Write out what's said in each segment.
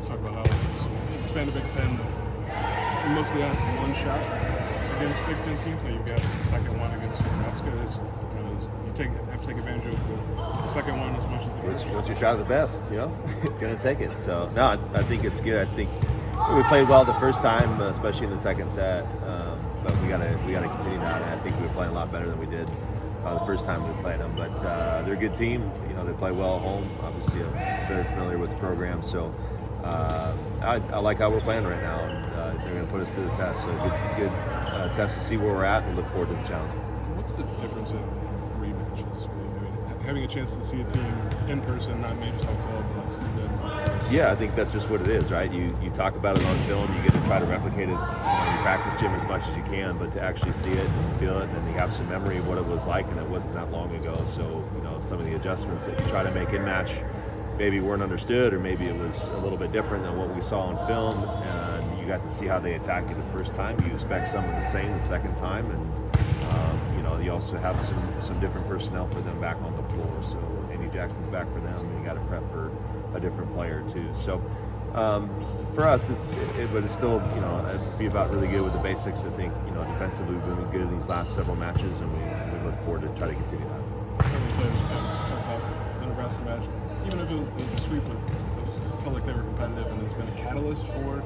talk about how to expand the Big Ten. You mostly have one shot against Big Ten teams, and you've got the second one against Nebraska. You have to take advantage of the second one as much as the first. Once you try the best, gonna take it. So no, I think it's good. I think we played well the first time, especially in the second set. But we gotta continue that. And I think we were playing a lot better than we did the first time we played them. But they're a good team. They play well at home. Obviously, I'm very familiar with the program. So I like how we're playing right now, and they're going to put us to the test. So good test to see where we're at, and look forward to the challenge. What's the difference in rematches? Having a chance to see a team in person, not maybe just on film, but see them. Yeah, I think that's just what it is, right? You talk about it on film, you get to try to replicate it in your practice gym as much as you can, but to actually see it and feel it, and then you have some memory of what it was like, and it wasn't that long ago. So some of the adjustments that you try to make in match maybe weren't understood, or maybe it was a little bit different than what we saw on film, and you got to see how they attacked you the first time. You expect some of the same the second time, and you also have some different personnel for them back on the floor. So Amy Jackson's back for them, and you got to prep for a different player too. So for us, but it's still it'd be about really good with the basics. I think defensively we've been good in these last several matches, and we look forward to try to continue that. Several players talk about the Nebraska match, even if it was a sweep, it felt like they were competitive, and it's been a catalyst for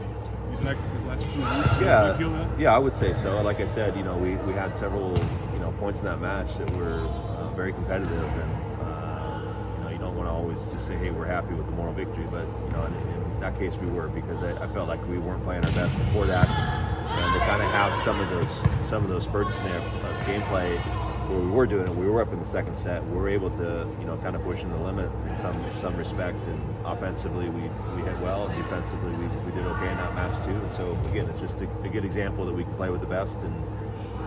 these last few weeks. Yeah, do you feel that? Yeah, I would say so. Like I said, we had several points in that match that were very competitive, and you don't want to always just say, hey, we're happy with the moral victory, but in that case we were, because I felt like we weren't playing our best before that, and to kind of have some of those spurts in there of gameplay where we were doing it. We were up in the second set. We were able to kind of push in the limit in some respect, and offensively we hit well, and defensively we did okay in that match too. And so again, it's just a good example that we can play with the best, and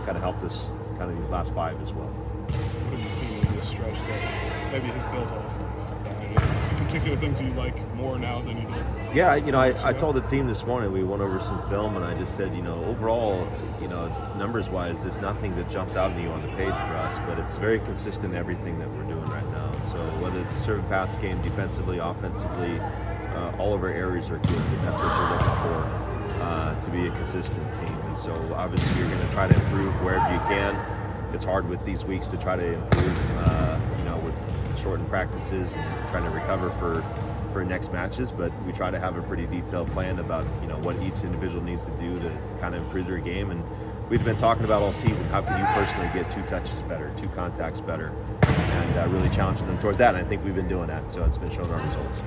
kind of helped us kind of these last five as well. What have you seen in this stretch that maybe has built off of that? Any particular things you like more now than you did? Yeah, I told the team this morning, we went over some film, and I just said, overall, numbers-wise, there's nothing that jumps out at you on the page for us, but it's very consistent in everything that we're doing right now. So whether it's the serve and pass game, defensively, offensively, all of our areas are good, and that's what you're looking for, to be a consistent team. And so obviously you're going to try to improve wherever you can. It's hard with these weeks to try to improve, with shortened practices and trying to recover for next matches, but we try to have a pretty detailed plan about what each individual needs to do to kind of improve their game. And we've been talking about all season, how can you personally get 2 touches better, 2 contacts better, and really challenging them towards that. And I think we've been doing that, so it's been showing our results. Do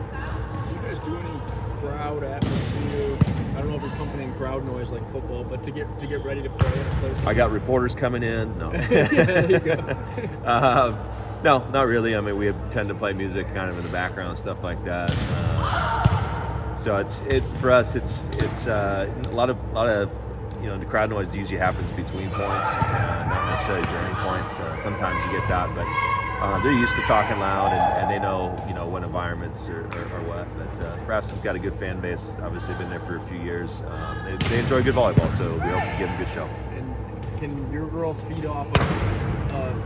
you guys do any crowd atmosphere? I don't know if you're pumping in crowd noise like football, but to get ready to play in a place. I got reporters coming in. No. Yeah, there you go. No, not really. I mean, we tend to play music kind of in the background, stuff like that. So for us. It's a lot of the crowd noise usually happens between points, not necessarily during points. Sometimes you get that, but they're used to talking loud, and they know what environments or what. But Nebraska's got a good fan base. Obviously, been there for a few years. They enjoy good volleyball, so we hope to give them a good show. And can your girls feed off of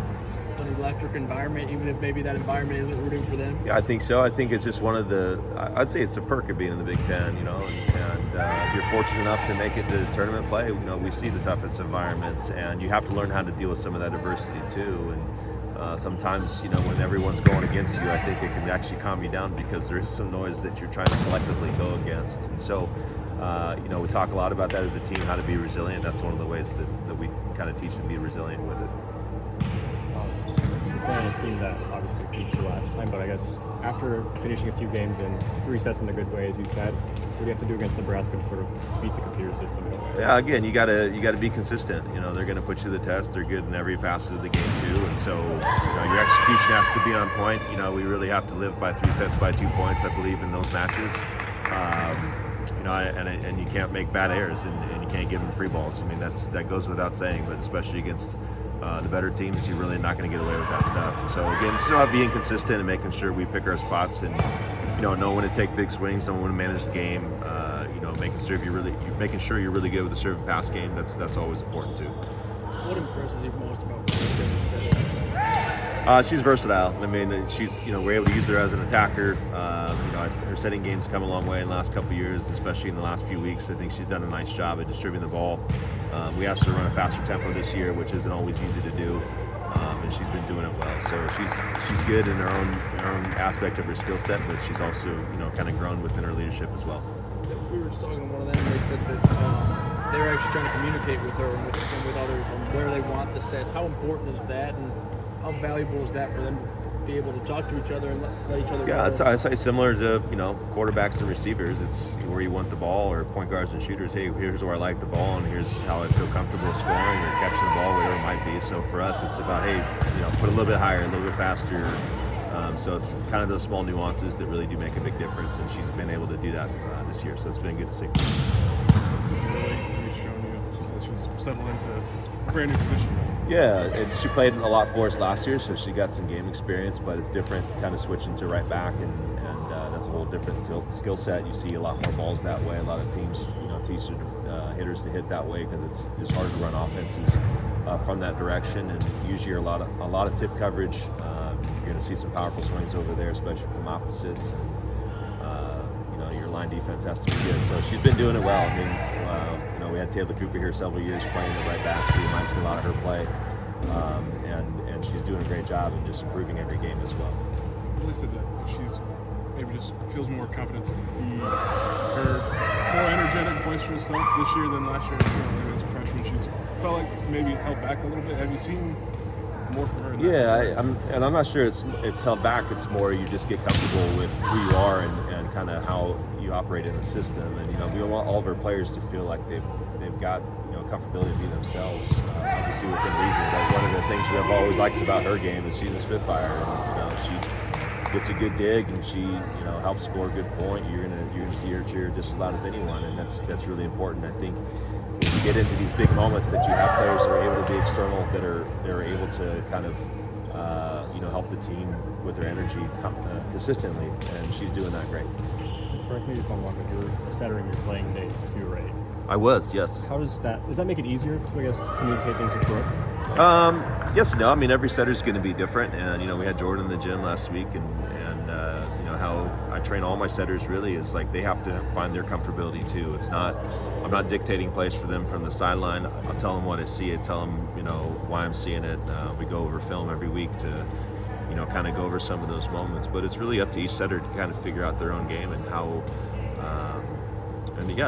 an electric environment, even if maybe that environment isn't rooting for them? Yeah, I think so. I think it's just one of I'd say it's a perk of being in the Big Ten, and if you're fortunate enough to make it to tournament play, we see the toughest environments, and you have to learn how to deal with some of that adversity too. And sometimes, when everyone's going against you, I think it can actually calm you down, because there is some noise that you're trying to collectively go against. And so, we talk a lot about that as a team, how to be resilient. That's one of the ways that we kind of teach them to be resilient with it. Playing a team that obviously beat you last time, but I guess after finishing a few games in 3 sets in the good way, as you said, what do you have to do against Nebraska to sort of beat the computer system? Yeah, again, you gotta be consistent. They're gonna put you to the test. They're good in every facet of the game too, and so your execution has to be on point. We really have to live by 3 sets by 2 points, I believe, in those matches. And you can't make bad errors, and you can't give them free balls. I mean, that goes without saying, but especially against the better teams, you're really not going to get away with that stuff. And so again, just about being consistent and making sure we pick our spots, and know when to take big swings, know when to manage the game. Making sure you're really good with the serve and pass game. That's always important too. What impresses you most about playing this set? She's versatile. I mean, she's we're able to use her as an attacker. Her setting game's come a long way in the last couple of years, especially in the last few weeks. I think she's done a nice job at distributing the ball. We asked her to run a faster tempo this year, which isn't always easy to do, and she's been doing it well. So she's good in her own aspect of her skill set, but she's also kind of grown within her leadership as well. We were just talking to one of them, and they said that they're actually trying to communicate with her and with others on where they want the sets. How important is that, and how valuable is that for them to be able to talk to each other and let each other know? I say similar to quarterbacks and receivers. It's where you want the ball, or point guards and shooters. Hey, here's where I like the ball, and here's how I feel comfortable scoring or catching the ball, whatever it might be. So for us, it's about put a little bit higher, a little bit faster. So it's kind of those small nuances that really do make a big difference, and she's been able to do that this year. So it's been good to see. It's really shown you. She says she's settled into a brand new position. Yeah, and she played a lot for us last year, so she got some game experience, but it's different kind of switching to right back, and that's a whole different skill set. You see a lot more balls that way. A lot of teams, teach hitters to hit that way because it's just hard to run offenses from that direction, and usually a lot of tip coverage. You're going to see some powerful swings over there, especially from opposites. And, your line defense has to be good. So she's been doing it well. I mean, we had Taylor Cooper here several years playing the right back. She reminds me a lot of her play, and she's doing a great job and just improving every game as well. Really said that she's maybe just feels more confident to be her more energetic, boisterous self this year than last year. As a freshman, she's felt like maybe held back a little bit. Have you seen more from her? Yeah, I'm not sure it's held back. It's more you just get comfortable with who you are and kind of how you operate in the system. And we want all of our players to feel like they've got comfortability to be themselves. Obviously within reason. But one of the things we have always liked about her game is she's a spitfire. And, she gets a good dig and she helps score a good point. You're gonna see her cheer just as loud as anyone, and that's really important. I think when you get into these big moments that you have players that are able to be external, that are able to kind of help the team with their energy consistently, and she's doing that great. Correct me if I'm wrong, but you're a setter in your playing days too, right? I was, yes. How does that make it easier to, I guess, communicate things with Brooke? Yes and no. I mean, every setter's going to be different, and we had Jordan in the gym last week, and how I train all my setters really is like they have to find their comfortability too. I'm not dictating plays for them from the sideline. I'll tell them what I see. I tell them why I'm seeing it. We go over film every week to kind of go over some of those moments, but it's really up to each setter to kind of figure out their own game and how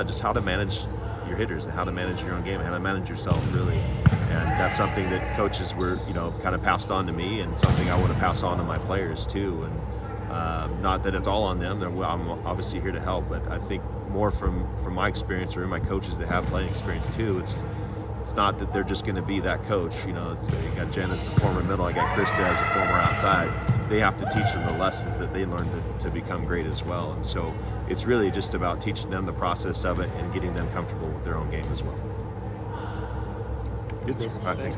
just how to manage your hitters and how to manage your own game and how to manage yourself really. And that's something that coaches were kind of passed on to me, and something I want to pass on to my players too. And not that it's all on them. I'm obviously here to help, but I think more from my experience or my coaches that have playing experience too, it's not that they're just going to be that coach. You got Jen as a former middle, I got Krista as a former outside. They have to teach them the lessons that they learned to become great as well. And so it's really just about teaching them the process of it and getting them comfortable with their own game as well. Good. All right, thanks.